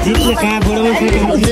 जितले कहाँ बढाउनु सक्नुहुन्छ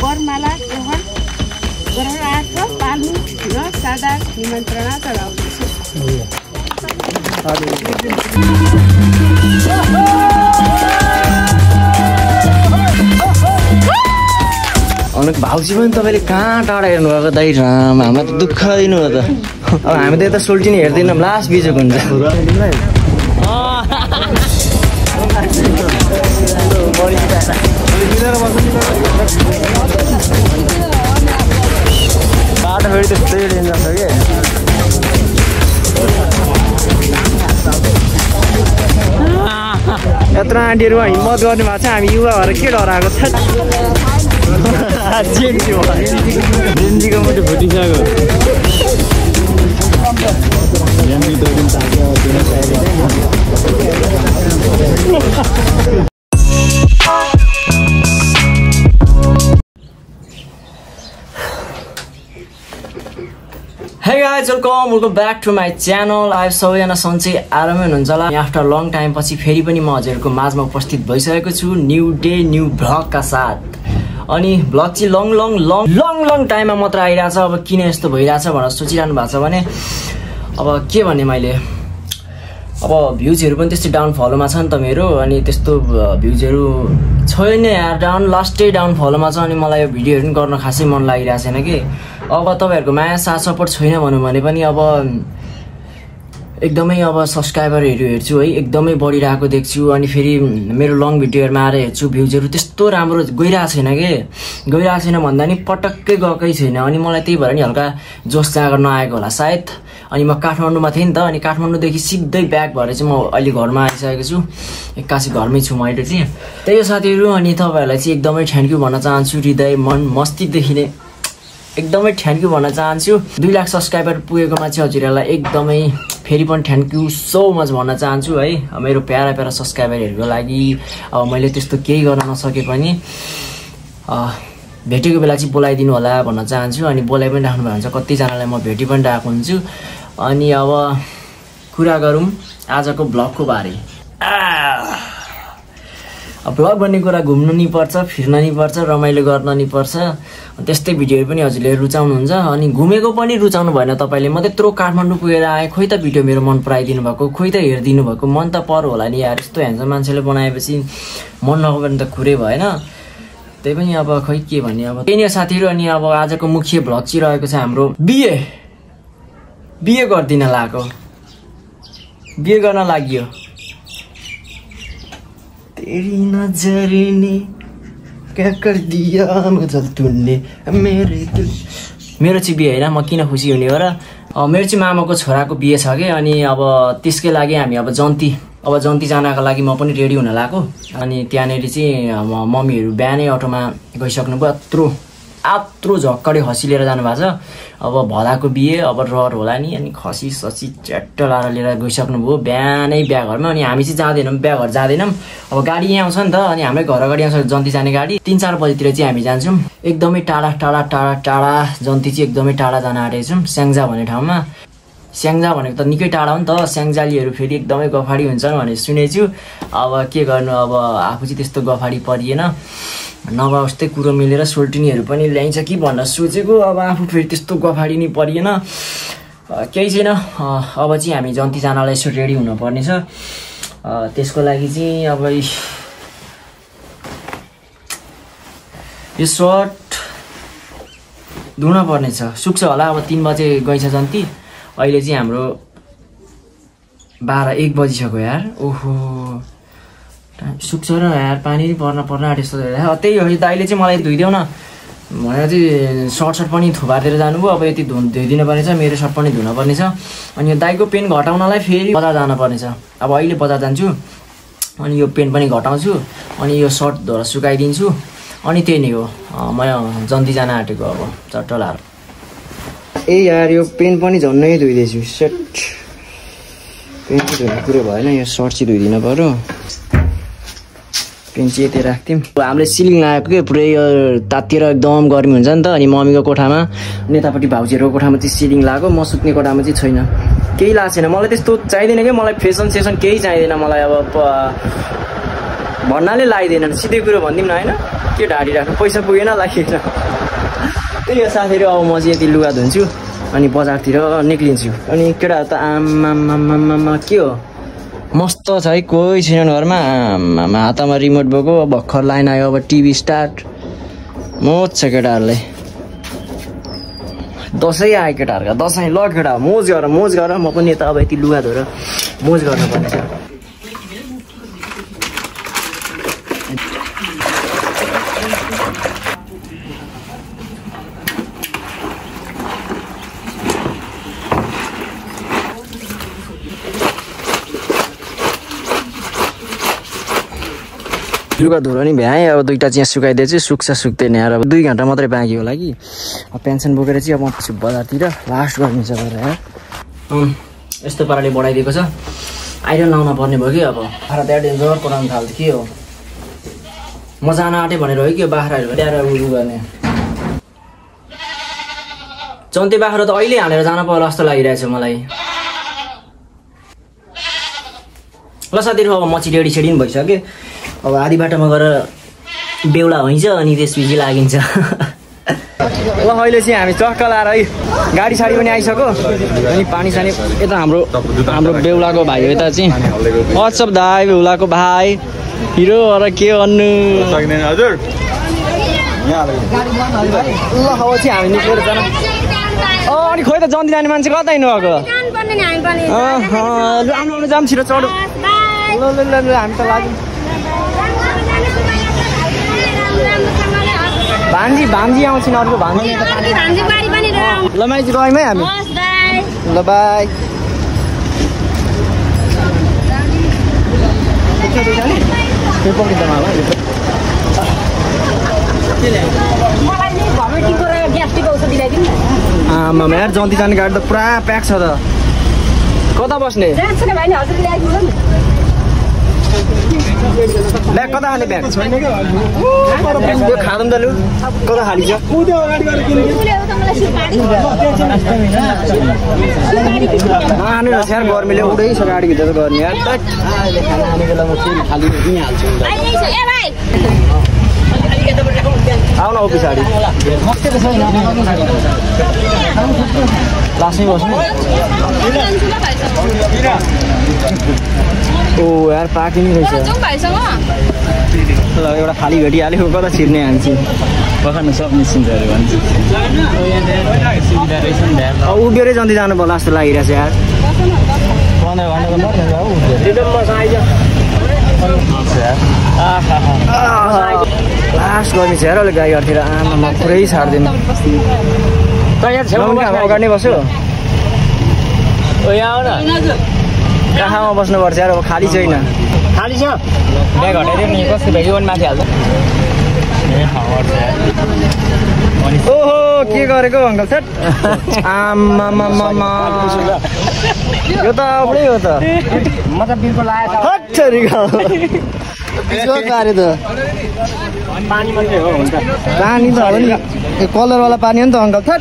वरमाला ग्रहण आर्थ पाल्नु र सादा निमन्त्रणा चढाउँदैछु। अनेक भाउजी पनि तपाईँले कहाँ टाढा हेर्नुभएको दाइ राम हामीलाई त दुःख दिनुभयो त अब हामी त यता सोल्टिनी हेर्दैनौँ लास्ट बिजोको हुन्छ बाटो फेरि त्यस्तै डेन्जर छ कि यत्रो आन्टीहरू हिम्मत गर्ने भएको छ हामी युवा भएर के डराएको छ जेन्जीको मुटु फुटिसक्यो Hey guys, welcome back to my channel. I सबैजना सन्चै आरामै हुनुहुन्छ होला। आफ्टर लङ टाइम पछि फेरि पनि म हजुरहरुको माझमा उपस्थित भइसकेको छु न्यू डे न्यू भ्लग का साथ। अनि भ्लग चाहिँ लङ टाइममा मात्र आइराछ। अब किन यस्तो भइराछ भनेर सोचिरहनु भएको छ भने अब के भन्ने मैले अब भ्युजहरु पनि त्यस्तै डाउन फलोमा छ नि त मेरो अनि त्यस्तो भ्युजहरु छैन यार डाउन लास्टै डाउन फलोमा छ अनि मलाई यो भिडियोहरु पनि गर्न खासै मन लागिरा छैन के। अब तपाईहरुको माया साथ सपोर्ट छैन भन्नु भने पनि अब एकदमै अब सब्स्क्राइबरहरु हेर्छु है एकदमै बढिरहेको देख्छु अनि फेरि मेरो लङ भिडियोहरुमा आएर हेर्छु भ्युजहरु त्यस्तो राम्रो गइरहेको छैन के। गइरहेको छैन भन्दा नि पटक्कै गएकै छैन अनि मलाई त्यही भएर नि हल्का जोश जागर नआएको होला सायद। अनि म काठमाडौँमा थिएँ नि त अनि काठमाडौँदेखि सिधै ब्याक भएर चाहिँ म अहिले घरमा आइसकेको छु। एक्कासी घरमै छु म अहिले चाहिँ। त्यही हो साथीहरु अनि तपाईहरुलाई चाहिँ एकदमै थ्यांक यू भन्न चाहन्छु हृदय मन मस्तिष्कदेखि नै एकदमै थ्यांक यू भन्न चाहन्छु। 2 लाख सब्स्क्राइबर पुगेकोमा चाहिँ हजुरहरुलाई एकदमै फेरि पनि थ्यांक यू सो मच भन्न चाहन्छु है मेरो प्यारा सब्स्क्राइबरहरुको लागि। अब मैले त्यस्तो केही गर्न नसके पनि भेटेको बेला चाहिँ बोलाइदिनु होला भन्न चाहन्छु अनि बोलाइ पनि राख्नु भएको हुन्छ कति जनालाई म भेटि पनि राखेको हुन्छु। अनि अब कुरा गरौँ आजको ब्लगको बारे। ब्लग भन्ने कुरा घुम्नु नि पर्छ फिर्न नि पर्छ रमाइलो गर्न नि पर्छ त्यस्तै भिडियोहरु पनि हजुरले रुचाउनुहुन्छ अनि घुमेको पनि रुचाउनु भएन तपाईले। म त्यत्रो काठमाडौँ पुगेर आए खोइ त भिडियो मेरो मन पराइदिनु भएको खोइ त हेर्दिनु भएको मन त पर्यो होला नि यार। यस्तो ह्यान्डसम मान्छेले बनाएपछि मन नगयो भने त कुरै भएन। त्यही पनि अब खोइ के भन्ने अब त्यही नै साथीहरु। अनि अब आजको मुख्य भ्लग चाहिँ रहेको छ हाम्रो बिए गर्दिन लागेको बिए गर्न लाग्यो। तेरी नजर ने क्या कर दिया मुझे तूने मेरे दिल। मेरो चाहिँ बिहे हैन म किन खुसी हुने हो र मेरो चाहिँ मामाको छोराको बिहे छ के अनि अब त्यसकै लागि हामी अब जन्ती जानको लागि म पनि रेडी हुन लाग्यो। अनि त्यहाँनेरि चाहिँ मम्मीहरु बिहानै अटोमा गइसक्नु भयो। आत्रो झक्कडे खसी लिएर जानु भएको छ। अब भलाको बिहे अब रहर होला नि अनि खसी ससी च्याट्ट लाएर लिएर गइसक्नु भयो बिहानै बिहाघरमा। अनि हामी चाहिँ जाँदैनौँ बिहाघर जाँदैनौँ अब गाडी यहाँ आउँछ नि त अनि हाम्रै घर अगाडि आउँछ जन्ती जाने गाडी 3-4 बजेतिर चाहिँ हामी जान्छौँ। एकदमै टाढा जन्ती चाहिँ एकदमै टाढा जान आँटेको छौँ स्याङ्जा भन्ने ठाउँमा। स्याङ्जा भनेको त निकै टाढा हो नि त स्याङ्जालीहरु फेरि एकदमै गफाडी हुन्छन् भनेर सुनेछु। अब के गर्नु अब आफू चाहिँ त्यस्तो गफाडी परिएन नभए उस्तै कुरो मिलेर सोल्टिनीहरु पनि ल्याइन्छ कि भनेर सोचेको। अब आफू फेरि त्यस्तो गफाडी नि परिएन केही छैन। अब चाहिँ हामी जन्ती जानलाई यसो रेडी हुन पर्ने छ। त्यसको लागि चाहिँ अब यो सर्ट धुन पर्ने छ सुक्छ होला। अब 3 बजे गइछ जन्ती अहिले चाहिँ हाम्रो 12-1 बजिसक्यो यार। ओहो सुक्छ र यार पानी पर्न आँटेछ। त्यही हो दाइले चाहिँ मलाई धुइदेऊ न भनेपछि सर्ट पनि थुपारेर जानुभयो। अब यति धोइदिनु पर्नेछ, मेरो सर्ट पनि धुनुपर्ने छ। अनि यो दाइको पेन घटाउनलाई फेरि बजार जानुपर्नेछ। अब अहिले बजार जान्छु अनि यो पेन पनि घटाउँछु अनि यो सर्ट धोएर सुकाइदिन्छु अनि त्यही नै हो। म जन्ती जान आँटेको अब चट्ट लाएर। ए यार यो पेन पनि झन्नै धोइदिएछु। सेट पेन चाहिँ धुने कुरो भएन, यो सर्ट चाहिँ धोइदिनु पऱ्यो। पेन चाहिँ यति राख्थ्यौँ। हामीले सिलिङ लगाएको के पुरै यो तातिएर एकदम गर्मी हुन्छ नि त। अनि मम्मीको कोठामा नेतापट्टि भाउजूहरूको कोठामा चाहिँ सिलिङ लगाएको, म सुत्ने कोठामा चाहिँ छैन। केही लागेको छैन मलाई, त्यस्तो चाहिँदैन क्या मलाई। फेसन सेसन केही चाहिँदैन मलाई। अब भन्नाले लगाइदिएन, सिधै कुरो भनिदिउँ न होइन। के ढाडी राख्नु, पैसा पुगेन लागेन। त्यही हो साथीहरू। अब म चाहिँ यति लुगा धुन्छु अनि बजारतिर निक्लिन्छु। अनि केटाहरू त आमामामामा के हो मस्त छ है, कोही छैन घरमा। हातमा रिमोट भएको, भर्खर लाइन आयो, अब टिभी स्टार्ट। मोज छ केटाहरूलाई। दसैँ आयो केटाहरूका, दसैँ। ल केटा मोज गर मोज गर। म पनि यता अब यति लुगा धोएर मोज गर्नुपर्ने छ। लुगा धुलो नि भ्याएँ। अब दुईवटा चाहिँ सुकाइदिएछु, सुक्छ सुक्दैन यार। अब 2 घन्टा मात्रै बाँकी होला कि। अब पेन्सन बोकेर चाहिँ अब म पछि बजारतिर लास्ट गरिन्छ गरेर यार। यस्तो पाराले बढाइदिएको छ। आइरन लाउन पर्ने भयो कि अब। बाख्रा त्यहाँ डेन्जर पढाउनु थाल्थ्यो। के हो म जान आँटेँ भनेर हो कि बाख्राहरू ल्याएर उयो गर्ने। चन्ते बाख्रा त अहिले हालेर जान पर्ला जस्तो लागिरहेछ मलाई। ल साथीहरू अब म चाहिँ रेडी सेडी पनि भइसक्यो। अब आधी बाटोमा गएर बेहुला हुन्छ अनि त्यसपछि लागिन्छ। ल अहिले चाहिँ हामी चक्क लाएर है गाडी साडी पनि आइसक्यो। अनि पानी सानी यता हाम्रो बेहुलाको भाइ हो। यता चाहिँ वाट्सअप दाई, बेहुलाको भाइ हिरो र के भन्नु हजुर। ल अब चाहिँ हामी निस्केर जान। अनि खोइ त जन्ती जाने मान्छे कता हिँड्नु भएको? आउनु जाम छिटो चढु। ल ल ल हामी त लाग्यौँ। भान्जी आउँछन् अर्को भान्जी। ल माइती गयौँ है हामी। ल बाई। आमा यार जन्ती जाने गाडी त पुरा प्याक छ त। कता बस्ने ब्याग कता खाने? ब्याग यो खाँदौँ त लु। कता खाली छ? खानु न यार, गर्मीले उडै छ गाडीभित्र त गर्ने यार। आउन हो पछाडि लास्टमै बस्नु। ओ यार पार्किङ रहेछ। ल एउटा खाली भेटिहाल्यो, कता छिर्ने हान्छ पखाल्नु सक्ने सिन्जहरू भन्छ। अब उभिएरै जन्ती जानु पर्ला जस्तो लागिरहेछ यार। 15 लास्ट गर्ने छ यार अहिले गाईघरतिर। आमा पुरै छाड्दिनु। अगाडि बस्यो काखमा बस्नुपर्छ यार। अब खाली छैन। खाली छ ब्याग हटाइदियो नि। कस्तो भेगी पनि माथि हाल्छ। ओहो के गरेको अङ्कल सेट। आमामामा यो त एउटै हो त। म त बिर्को लाएर पानी मात्रै हो। पानी त हो नि, कलरवाला पानी हो नि त अङ्कल। थट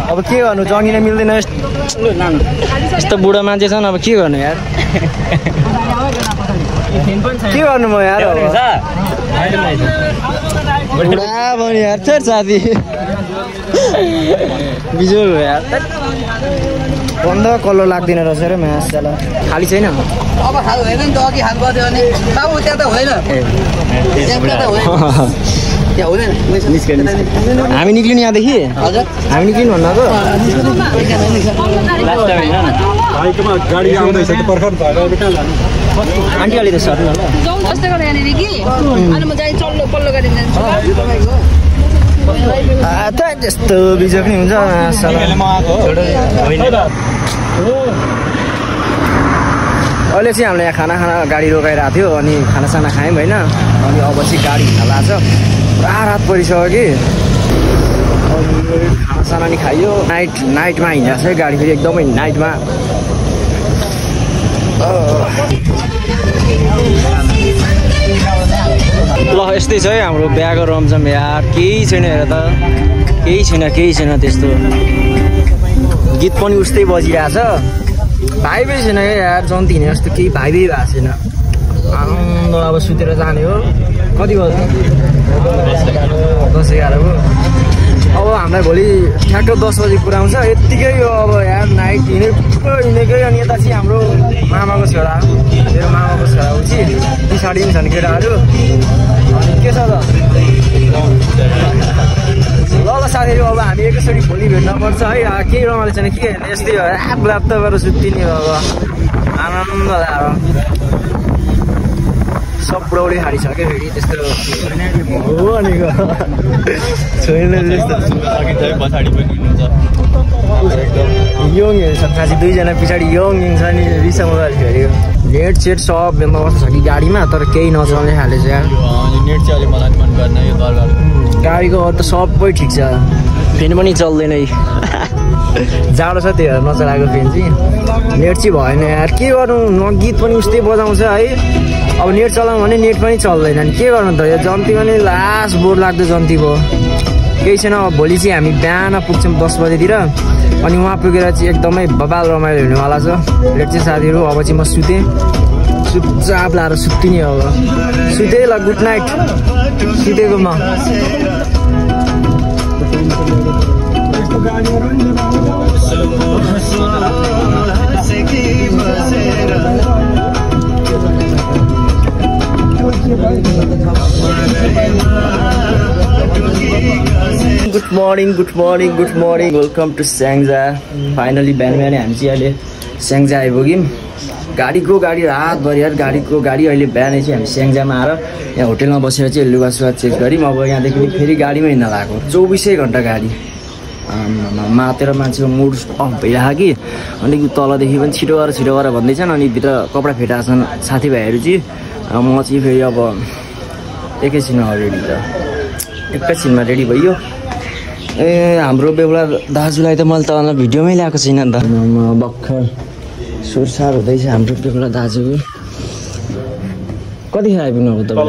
अब के गर्नु, जङ्गिन मिल्दैन। यस्तो बुढो मान्छे छन्, अब के गर्नु यार। के गर्नु म यार। बुढा भयो यार। थट साथी बिजोल हो यार। बन्द कलर लाग्दैन रहेछ र म्यास। खाली छैन। अब खाल होइन नि त, अघि खाल गर्थ्यो भने बाबु त्यहाँ त होइन। हामी निक्लिनु यहाँदेखि। हामी निक्लिनु भन्नु गाडी आउँदैछ त पर्खर आन्टी अलि त सर्नु ल। त्यस्तो बिजोग नि हुन्छ अहिले चाहिँ हामीले यहाँ खाना गाडी रोकाइरहेको थियो अनि खानासाना खायौँ होइन अनि अब चाहिँ गाडी हिँड्न लाग्छ पुरा रात परिसक्यो कि खानासाना नि खाइयो नाइटमा हिँडेको छ है गाडी फेरि एकदमै नाइटमा ल यस्तै छ है हाम्रो बिहाको रमझम यार केही छैन हेर त केही छैन त्यस्तो गीत पनि उस्तै बजिरहेछ भाइबै छैन क्या यार जन्ती हिँडे जस्तो केही भाइबै भएको छैन अब सुतेर जाने हो कति बज्छ 10-11 हो अब हामीलाई भोलि ठ्याक्क 10 बजी पुऱ्याउँछ यत्तिकै हो अब यार नाइट हिँडेकै अनि यता चाहिँ हाम्रो मामाको छोरा मेरो मामाको छोरा हो कि पछाडि पनि छन् केटाहरू अनि के छ त ल साथीहरू अब हामी एकैचोटि भोलि भेट्न पर्छ है केही रमाइलो छैन के यस्तै हो ब्ल्याप्त गरेर सुत्तिने हो अब आनन्द आएर सब बुढौली हारिसक्यो फेरि त्यस्तो हो भनेको छैन यङहरू छ खासै 2 जना पछाडि यङ छ नि रिसाउँदा फेरि नेट सेट सब बन्दोबस्त छ कि गाडीमा तर केही नचल्ने खाले छ नेट चाहिँ अलि मलाई मन पर्दैन यो दरबार गाडीको अरू त सबै ठिक छ फेन पनि चल्दैन जाडो छ त्यो नचलाएको फेन चाहिँ नेट चाहिँ भएन यार के गर्नु न गीत पनि उस्तै बजाउँछ है अब नेट चलाउँ भने नेट पनि चल्दैन नि के गर्नु त यो जन्ती पनि लास्ट बोर लाग्दो जन्ती भयो केही छैन अब भोलि चाहिँ हामी बिहान पुग्छौँ 10 बजेतिर अनि वहाँ पुगेर चाहिँ एकदमै बबाल रमाइलो हुनेवाला छ रेट चाहिँ साथीहरू अब चाहिँ म सुतेँ चुपचाप लाएर सुत्तिने अब सुतेँ ल गुड नाइट सुतेको म good morning welcome to Syangja finally बिहान हामी चाहिँ अहिले स्याङ्जा आइपुग्यौँ गाडी रातभरि यार गाडी अहिले बिहानै चाहिँ हामी स्याङ्जामा आएर यहाँ होटेलमा बसेर चाहिँ लुगासुगा चेक गऱ्यौँ अब यहाँदेखि फेरि गाडीमा हिँड्न लागेको 24 घन्टा गाडी मातेर मान्छेको मुड अफ भइरहेको कि अनि तलदेखि पनि छिटो गर भन्दैछन् अनि भित्र कपडा फेटाएको छन् साथीभाइहरू चाहिँ म चाहिँ फेरि अब एकैछिनमा रेडी छ एकैछिनमा रेडी भइयो ए हाम्रो बेहुला दाजुलाई त मैले त भिडियोमै ल्याएको छैन नि त भर्खर सुरसार हुँदैछ हाम्रो बेहुला दाजुको कतिखेर आइपुग्नु अब तपाईँ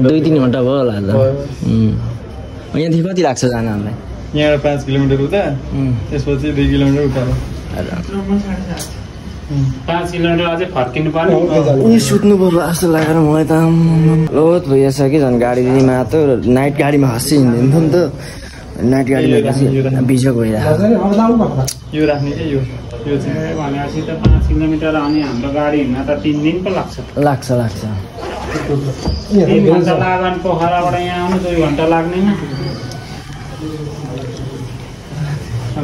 2-3 घन्टा भयो होला त यहाँदेखि कति लाग्छ जान हामीलाई यहाँ 5 किलोमिटर उता त्यसपछि 2 किलोमिटर उता 5 किलोमिटर अझै फर्किनु पर्ने सुत्नु पर्यो जस्तो लागेर मलाई त लोत भइरहेछ कि झन् गाडीमा त नाइट गाडीमा खसी हिँड्दैन नि त नाइट गाडीमा बिजोग भइरहेको यो राख्ने कि यो चाहिँ भनेपछि त 5 किलोमिटर अनि हाम्रो गाडी हिँड्न त 3 दिन पो लाग्छ 3 घन्टा लाग्छ पोखराबाट यहाँ आउनु 2 घन्टा लाग्दैन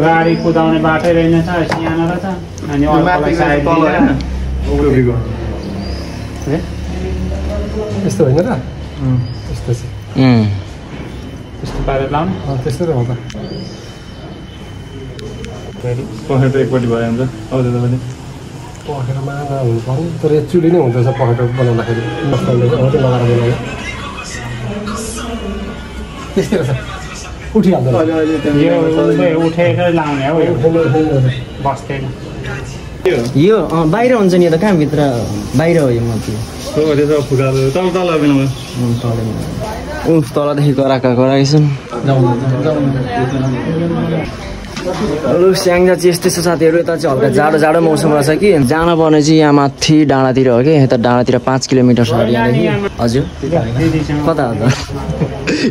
गाडी कुदाउने बाटै रहेनछ यहाँ रहेछ अनि यस्तो होइन र यस्तो छ त्यस्तो पारेर लाउने त्यस्तै त हो त पखेटा एकपट्टि भयो हाम्रो आउँछ तपाईँले पखेटामा हुनु पर्ने तर यो चुली नै हुँदैछ पखेटा बनाउँदाखेरि लगाएर बनाउने त्यस्तै रहेछ उठेर लाउने हो बस्दैन यो बाहिर हुन्छ नि त कहाँ भित्र बाहिर हो यो माथि तलदेखि कराएछन् स्याङ्जा चाहिँ यस्तै छ साथीहरू यता चाहिँ हल्का जाडो मौसम रहेछ कि जान पर्ने चाहिँ यहाँ माथि डाँडातिर हो कि यता डाँडातिर 5 किलोमिटर छ यहाँदेखि हजुर कता हो त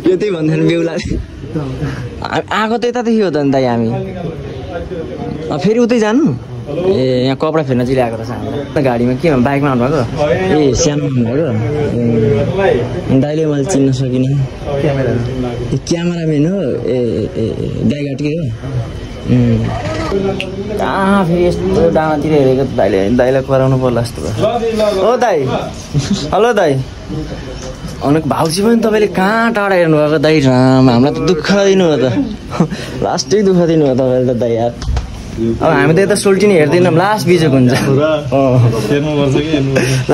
यो त्यही भन्दैन बेहुला आएको त यतादेखि हो त नि दाइ हामी फेरि उतै जानु ए यहाँ कपडा फेर्न चाहिँ ल्याएको रहेछ हामीलाई गाडीमा के बाइकमा आउनुभएको ए सानो आउनुभएको दाइले मैले चिन्न सकिनँ क्यामेराम्यान हो ए गाईघाटकै हो कहाँ फेरि यस्तो डाँडातिर हेरेको दाइलाई कराउनु पर्ला जस्तो भयो ओ दाइ हेलो दाइ अनेक भाउजी पनि तपाईँले कहाँ टाढा हेर्नुभएको दाइ राम हामीलाई त दुःख दिनुभयो त लास्टै दुःख दिनुभयो तपाईँले त दाइ यार अब हामी त यता सोल्टिनी हेर्दैनौँ लास्ट बिजोक हुन्छ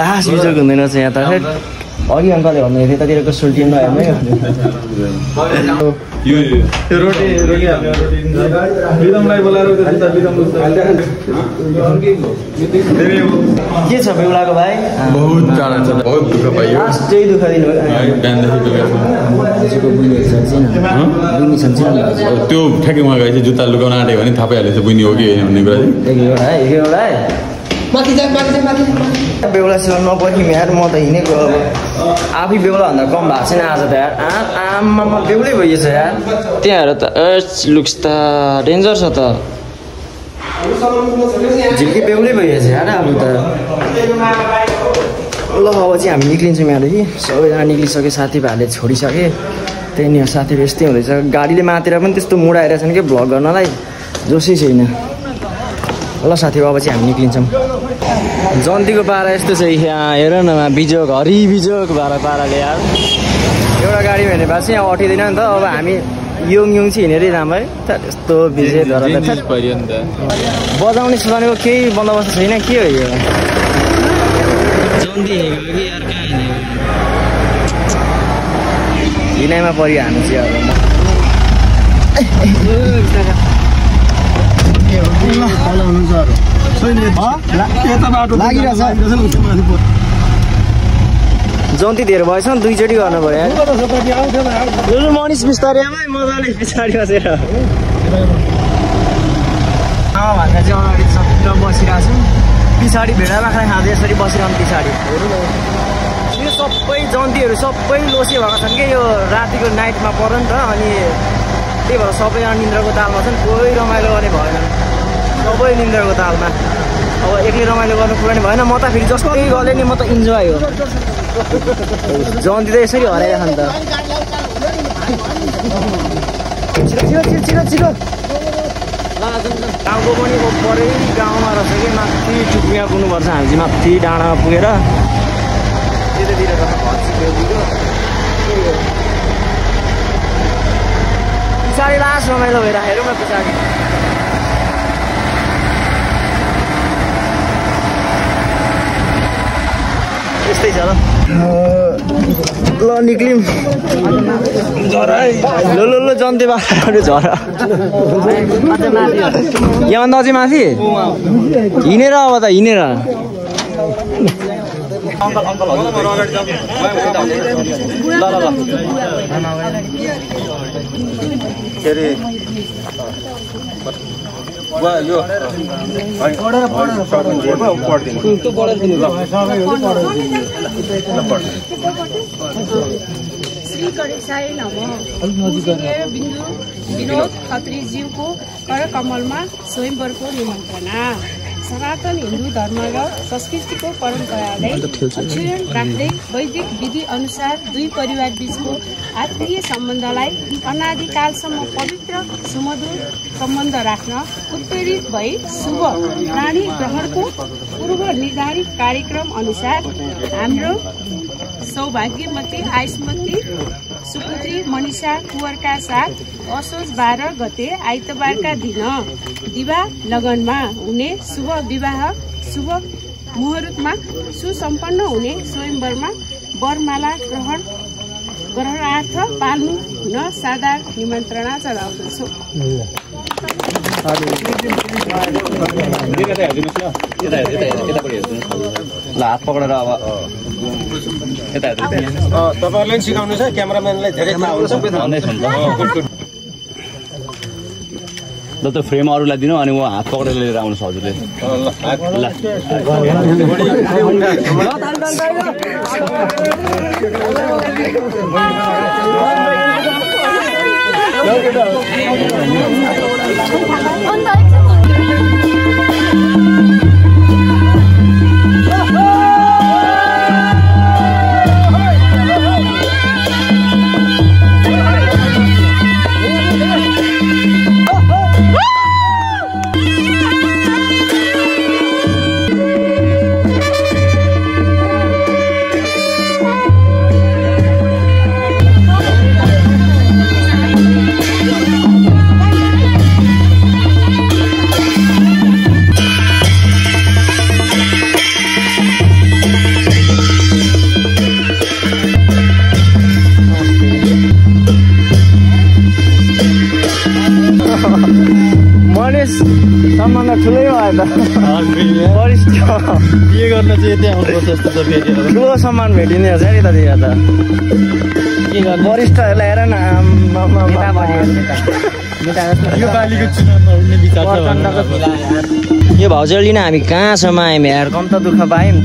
लास्ट बिजोक हुँदैन रहेछ यहाँ त अघि अङ्कलले भन्नुहुन्थ्यो त्यतातिरको सोल्टिनी नहेर्नु के छ बेहुलाको भाइ बहुत टाढा छ बहुत दुःख पाइयो लास्टै दुःख दिनुभयो त्यो ठ्याक्कै उहाँ गएपछि जुत्ता लुगाउन आँट्यो भने थाहा पाइहालेछ बुझ्ने हो कि होइन भन्ने कुरा चाहिँ बेहुलासँग नपर्खिम यार म त हिँडेको अब आफै बेहुलाभन्दा कम भएको छैन आज त यार आमा बेहुलै भइएछ यार त्यहाँहरू त लुक्स त डेन्जर छ त झिल्की बेहुलै भइएछ यार अब त ल अब चाहिँ हामी निक्लिन्छौँ यहाँदेखि सबैजना निक्लिसके साथीभाइहरूले छोडिसके त्यही नि साथीहरू यस्तै हुँदैछ गाडीले मातेर पनि त्यस्तो मुड आइरहेको छैन कि भ्लग गर्नलाई जोसै छैन ल साथी अब चाहिँ हामी निक्लिन्छौँ जन्तीको पारा यस्तो छ यहाँ हेर न बिजोक हरि बिजोक पाराले यार एउटा गाडी भने भए चाहिँ यहाँ अटिँदैन नि त अब हामी योङ चाहिँ हिँडेरै राम्रो है यस्तो बिजे बजाउने सुनाउनेको केही बन्दोबस्त छैन के हो यो जन्ती हिँडाइमा परियो हामी चाहिँ जन्ती धेरै भएछ नि दुईचोटि गर्नु पऱ्यो मनिष बिस्तारियामै मजाले पछाडि बसेर भन्दा चाहिँ अगाडि सबतिर बसिरहेको छु पछाडि भेडा बाख्रा खाँदै यसरी बसिरहनु पछाडि यो सबै जन्तीहरू सबै लोसे भएको छन् कि यो रातिको नाइटमा पर्यो नि त अनि त्यही भएर सबैजना निन्द्राको तालमा छन् कोही रमाइलो गर्ने भएन सबै निन्द्राको तालमा अब एक्लै रमाइलो गर्नु कुरा नि भएन म त फेरि जस्तै गरे नि म त इन्जोय हो जन्ती त यसरी हराइरहेको नि त छिटो गाउँको पनि परै गाउँमा रहेछ कि माथि टुक्रिया पुग्नुपर्छ हामी चाहिँ माथि डाँडामा पुगेर त्यतातिर पछाडि लास्ट रमाइलो भएर हेरौँ न पछाडि यस्तै छ ल निक्लिम ल जन्ते बाटो झरा यहाँभन्दा अझै माथि हिँडेर अब त हिँडेर के अरे श्री गणेशाय नमः बिन्दु विनोद खत्रीज्यूको करकमलमा स्वयंवरको निमन्त्रणा सनातन हिन्दू धर्म र संस्कृतिको परम्परालाई अक्षुण्ण राख्दै वैदिक विधि अनुसार दुई परिवार बीचको आत्मीय सम्बन्धलाई अनादिकालसम्म पवित्र सुमधुर सम्बन्ध राख्न उत्प्रेरित भई शुभ प्राणी ग्रहणको पूर्व निर्धारित कार्यक्रम अनुसार हाम्रो सौभाग्यमती आयुष्मती सुपुत्री मनिषा कुँवरका साथ असोज 12 गते आइतबारका दिन दिवा लगनमा हुने शुभ विवाह शुभ मुहुर्तमा सुसम्पन्न हुने स्वयंवरमा वरमाला ग्रहणार्थ पाल्नु हुन सादर निमन्त्रणा चढाउँदछौँ। हात पक्रेर अब तपाईँहरूले सिकाउनु छ क्यामेराम्यानलाई धेरै थाहा हुन्छ ल त फ्रेम अरूलाई दिनु अनि उहाँ हात पक्रेर लिएर आउनुहोस् हजुरले अहिले सम्बन्ध ठुलै भयो त वरिष्ठ बिहे गर्न चाहिँ यति आउनुपर्छ जस्तो छ फेरि ठुलो सम्मान भेटिने रहेछ नि त त्यो त के गर्नु वरिष्ठहरूलाई हेर न यो पालिको चुनावमा उड्ने विचार छ यो भाउजू लिन हामी कहाँसम्म आयौँ यार कम त दुःख पायौँ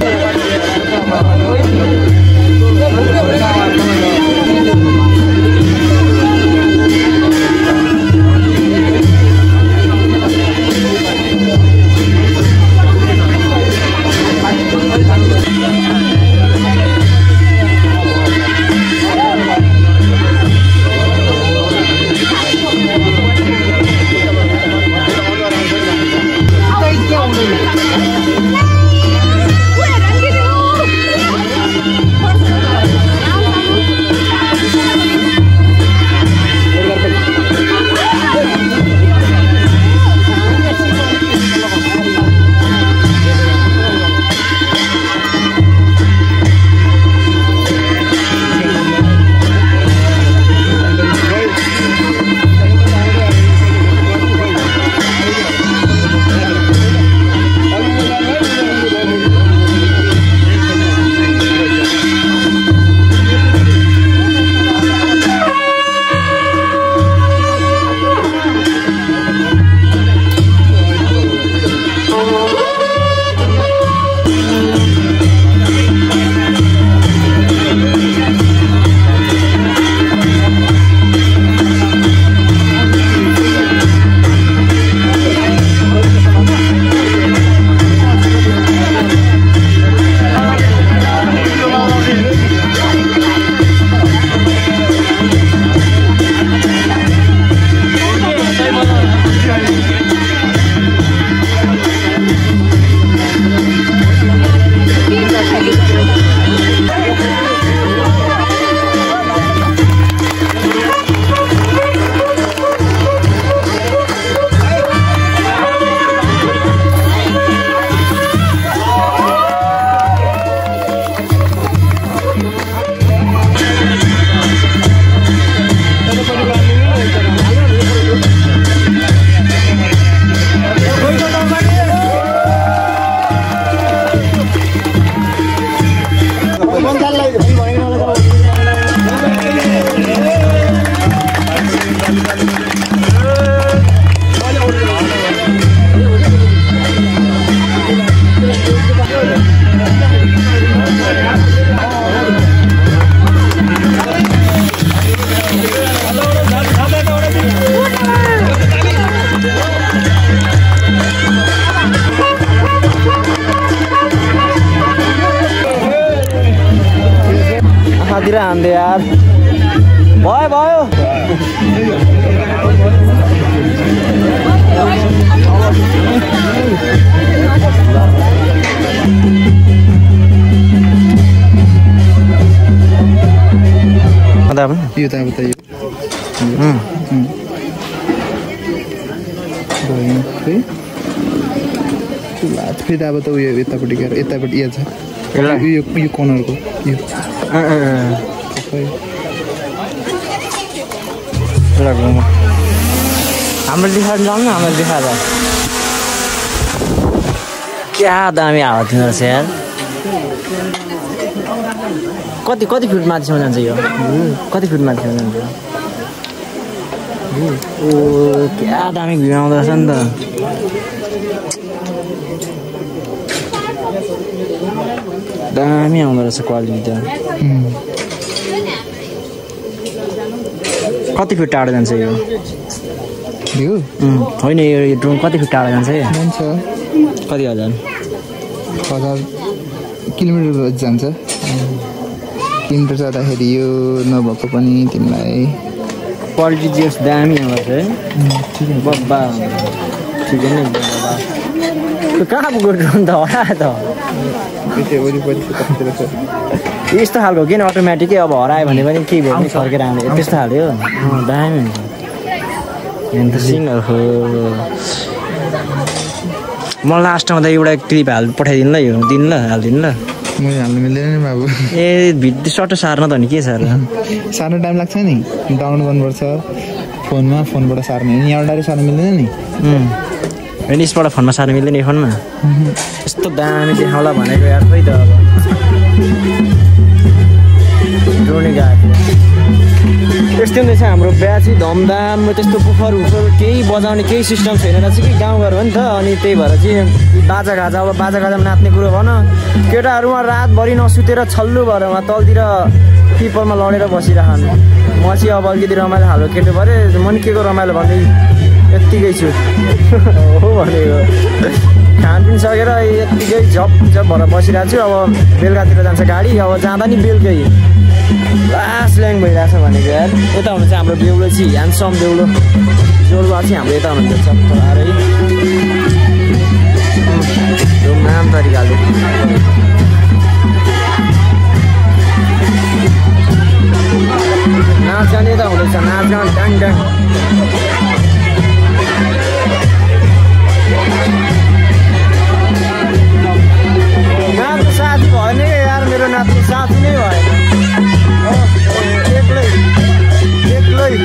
हान्दै यार भयो भयो यो त अब त यो फेरि अब त उयो यतापट्टि गएर यतापट्टि यहाँ छ यो कर्नरको यो हाम्रो लिखा जाउँ न हाम्रो लिखा जाउँ क्या दामी हावा थियो रहेछ यार कति कति फिट माथिसम्म जान्छ यो कति फिट माथिसम्म जान्छ ओ क्या दामी भ्यू आउँदो रहेछ नि त दामी आउँदो रहेछ क्वालिटी त कति फिट टाढो जान्छ यो होइन यो ड्रोन कति फिट टाढो जान्छ कति हजार किलोमिटर जान्छ किलोमिटर जाँदाखेरि यो नभएको पनि तिमीलाई क्वालिटी जस दामी आउँछ है बब्बा ठिकै नै कहाँ पुग्यो ड्रोन त हरायो त यस्तो खालको किन अटोमेटिकै अब हरायो भने पनि के भयो फर्केर आउने त्यस्तो खाल्यो दामी हुन्छ अन्त सिङ्गल हो म लास्टमा त एउटा क्लिप पठाइदिनु ल यो दिनु ल हालिदिनु ल मैले हाल्नु मिल्दैन नि बाबु ए भिडियो सर्ट सार्न त नि के सार्न सार्न टाइम लाग्छ नि डाउन गर्नुपर्छ फोनबाट सार्ने यहाँबाट डाइरेक्ट सार्नु मिल्दैन नि भेनिसबाट फोनमा सार्नु मिल्दैन यो फोनमा यस्तो दामी देखाउला भनेको यार खोइ त अब ड्रोनी गएको त्यस्तै हुँदैछ हाम्रो बिहा चाहिँ धमधाम त्यस्तो बुफर उफर केही बजाउने केही सिस्टम छैन रहेछ कि गाउँघर हो नि त अनि त्यही भएर चाहिँ बाजागाजा अब बाजागाजामा नाच्ने कुरो भन केटाहरूमा रातभरि नसुतेर छल्लु भएर उहाँ तलतिर पिपलमा लडेर बसिरहनु म चाहिँ अब अलिकति रमाइलो खालको केटो भरे म नि के को रमाइलो भन्दै यत्तिकै छु हो भनेको खानपिन सकेर यत्तिकै झप झप भएर बसिरहेको छु अब बेलुकातिर जान्छ गाडी अब जाँदा नि बेलुकै लास्ट ल्याङ भइरहेछ भनेको यार यता हुनुहुन्छ हाम्रो बेहुलो चाहिँ ह्यान्डसम बेहुलो जोलबा चाहिँ हाम्रो यता हुनुहुन्छ चक्करै धुमधाम तरिकाले नाचगान यता हुँदैछ नाचगान डाङ डाङ नाच्नु साथी भएन यार मेरो नाच्नु साथी नै भएन एक्लै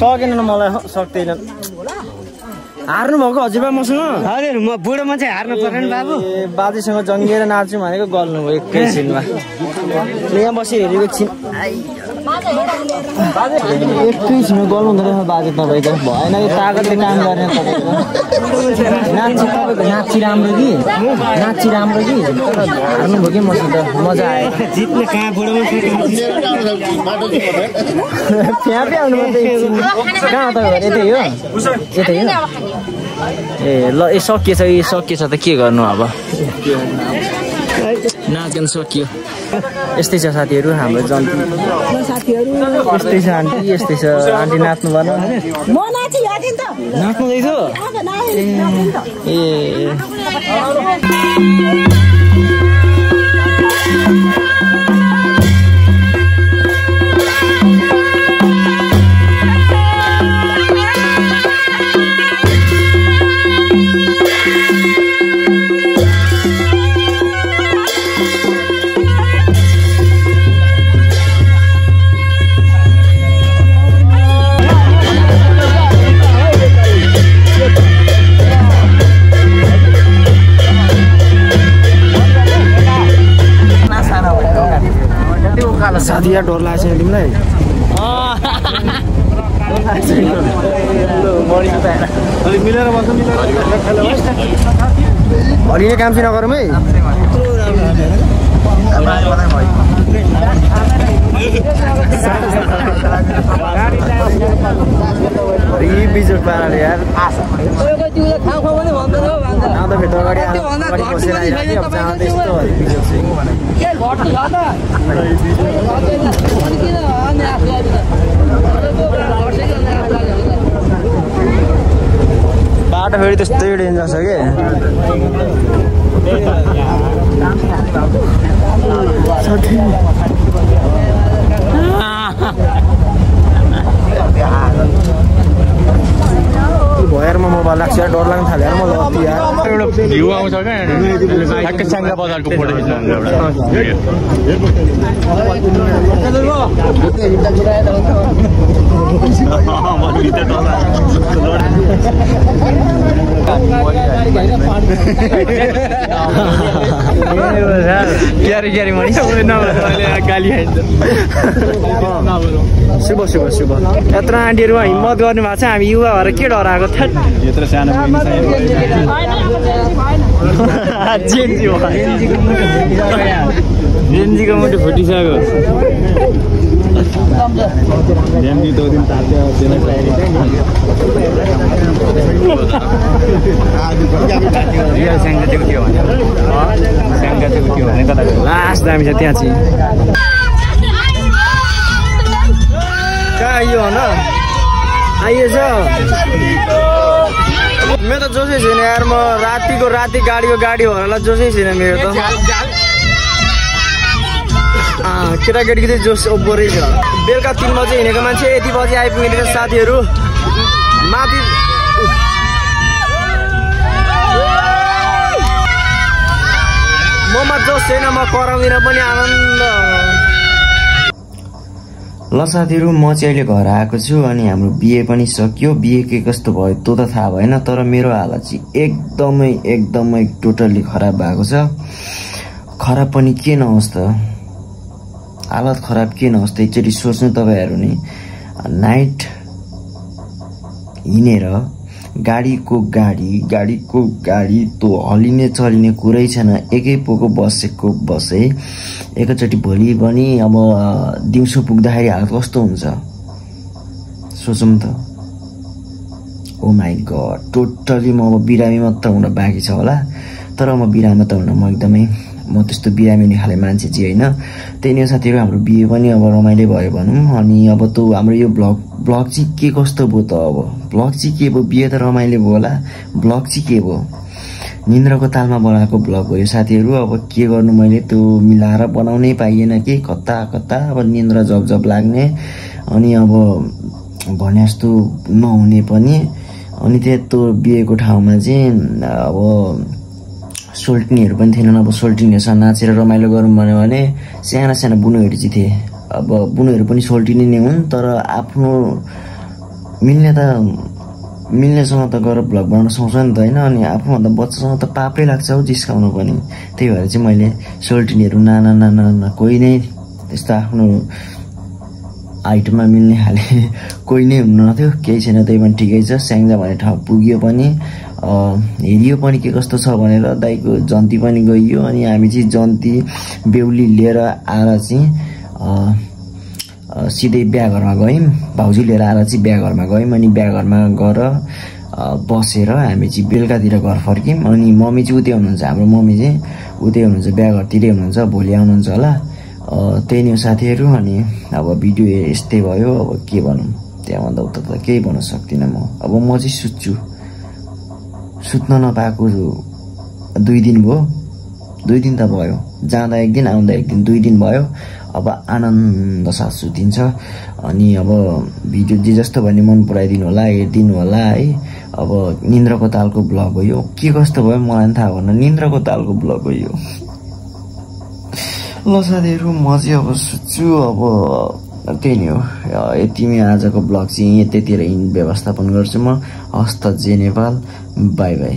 सकेन न मलाई सक्दैन हार्नु भएको हजुरबा मसँग हजुर म बुढो मान्छे हार्नु पर्दैन बाबु बाजेसँग जङ्गिएर नाच्छु भनेको गर्नुभयो एकैछिनमा यहाँ बसेर हेरेको एकछिन एकैछिनमा गर्नु हुँदो रहेछ बाजे तपाईँको भएन यो तागतले काम गर्ने तपाईँको नाच्ची राम्रो कि तर हार्नुभयो कि मसित मजा आयो जित्ने कहाँ बुढो मान्छे त्यहाँ पो आउनु पर्छ एकछिन कहाँ तपाईँ यतै हो यतै हो ए ल ए सकिएछ त के गर्नु अब नाचगान सकियो यस्तै छ साथीहरू हाम्रो जन्ती यस्तै छ आन्टी यस्तै छ आन्टी नाच्नु भन नाच्नुहुँदैछ ए साथी यार डर लागेको छैन तिमीलाई हरिने काम चाहिँ नगरौँ है बिजोक पाराले यार आउँदा भेट्दा अगाडि बसेर आइरहेको अब जाँदै यस्तो बिजोक चाहिँ बाटो फेरि त्यस्तै डेन्जर छ कि भएर म मोबाइल लाग्छ यार डर लाग्न थाल्यो यार म लत्ती यार एउटा भ्यू आउँछ क्या ठ्याक्कै स्याङ्जा बजारको फोटो खिच्नु हुन्छ क्यारी मनी गाली खाइन्छ शुभ शुभ शुभ यत्र आन्टीहरू हिम्मत गर्नु भएको छ हामी युवा भएर के डराएको छ यत्रो सानो जेन्जीको मुटु फुटिसक्यो लास्ट दामी छ त्यहाँ चाहिँ कहाँ आइयो भन आइएछ मेरो त जोसै छैन यार म रातिको राति गाडी भरला जोसै छैन मेरो त केटाकेटीको चाहिँ जोस ओभरै छ बेलुका 3 बजे हिँडेको मान्छे यति बजे आइपुगेको साथीहरू माथि ममा जोस छैन म कराउँदिन पनि आनन्द ल साथीहरू म चाहिँ अहिले घर आएको छु अनि हाम्रो बिहे पनि सकियो बिहे के कस्तो भयो त्यो त थाहा भएन तर मेरो हालत चाहिँ एकदमै टोटल्ली खराब भएको छ खराब पनि के नहोस् त हालत खराब के नहोस् त एकचोटि सोच्नु तपाईहरु नि नाइट हिँडेर गाडीको गाडी त्यो हलिने चलिने कुरै छैन एकै पोको बसेको बसै एकैचोटि भोलि पनि अब दिउँसो पुग्दाखेरि हालत कस्तो हुन्छ सोचौँ त ओ माई गॉड टोटली म अब बिरामी मात्र हुन बाँकी छ होला तर म बिरामी मात्र हुन म एकदमै म त्यस्तो बिरामी हुने खाले मान्छे चाहिँ हैन त्यही नै साथीहरु हाम्रो बिहे पनि अब रमाइलो भयो भनौं अनि अब त हाम्रो यो ब्लग चाहिँ के कस्तो भयो त अब ब्लग चाहिँ के भयो बिहे त रमाइलो भयो होला ब्लग चाहिँ के भयो निन्द्राको तालमा बनाएको ब्लग हो यो साथीहरु अब के गर्नु मैले त्यो मिलाएर बनाउनै पाइएन के कता अब निन्द्रा जब लाग्ने अनि अब भने जस्तो नहुने पनि अनि त्यस्तो बिहेको ठाउँमा चाहिँ अब सोल्टिनीहरु पनि थिएनन् अब सोल्टिनीहरुसँग नाचेर रमाइलो गरौँ भन्यो भने साना बुनुहरु चाहिँ थिए अब बुनुहरु पनि सोल्टिनी नै हुन् तर आफ्नो मिल्नेसँग त गएर भ्लग बनाउन सक्छ नि त हैन अनि आफूभन्दा बच्चासँग त पापै लाग्छ हौ जिस्काउनु पनि त्यही भएर चाहिँ मैले सोल्टिनीहरु नाना कोही नै त्यस्तो आफ्नो आइटममा मिल्ने खाले कोही नै हुनुहुन्थ्यो केही छैन त्यही पनि ठिकै छ स्याङ्जा भन्ने ठाउँ पुग्यो पनि हेरियो पनि के कस्तो छ भनेर दाइको जन्ती पनि गइयो अनि हामी चाहिँ जन्ती बेहुली लिएर आएर चाहिँ सिधै बिहाघरमा गयौं भाउजू लिएर आएर चाहिँ बिहाघरमा गयौं अनि बिहाघरमा गएर बसेर हामी चाहिँ बेलुकातिर घर फर्क्यौं अनि मम्मी चाहिँ उतै हुनुहुन्छ हाम्रो मम्मी चाहिँ उतै हुनुहुन्छ बिहाघरतिरै हुनुहुन्छ भोलि आउनुहुन्छ होला त्यही नै साथीहरु अनि अब भिडियो यस्तै भयो अब के भनौं त्यहाँभन्दा उता त केही भन्न सक्दिन म अब म चाहिँ सुत्न नपाएको 2 दिन भयो 2 दिन त भयो जाँदा 1 दिन आउँदा 1 दिन 2 दिन भयो अब आनन्द साथ सुतिन्छ अनि अब भिडियो जे जस्तो भने मन पराइदिनु होला हेर्दिनु होला है अब निन्द्राको तालको ब्लग हो यो के कस्तो भयो मलाई थाहा भन्न निन्द्राको तालको ब्लग हो यो ल साथीहरु म चाहिँ अब सुत्छु अब त्यही नै हो यतिमै आजको ब्लग चाहिँ यतैतिर व्यवस्थापन गर्छु म हस्त जे नेपाल बाइ बाइ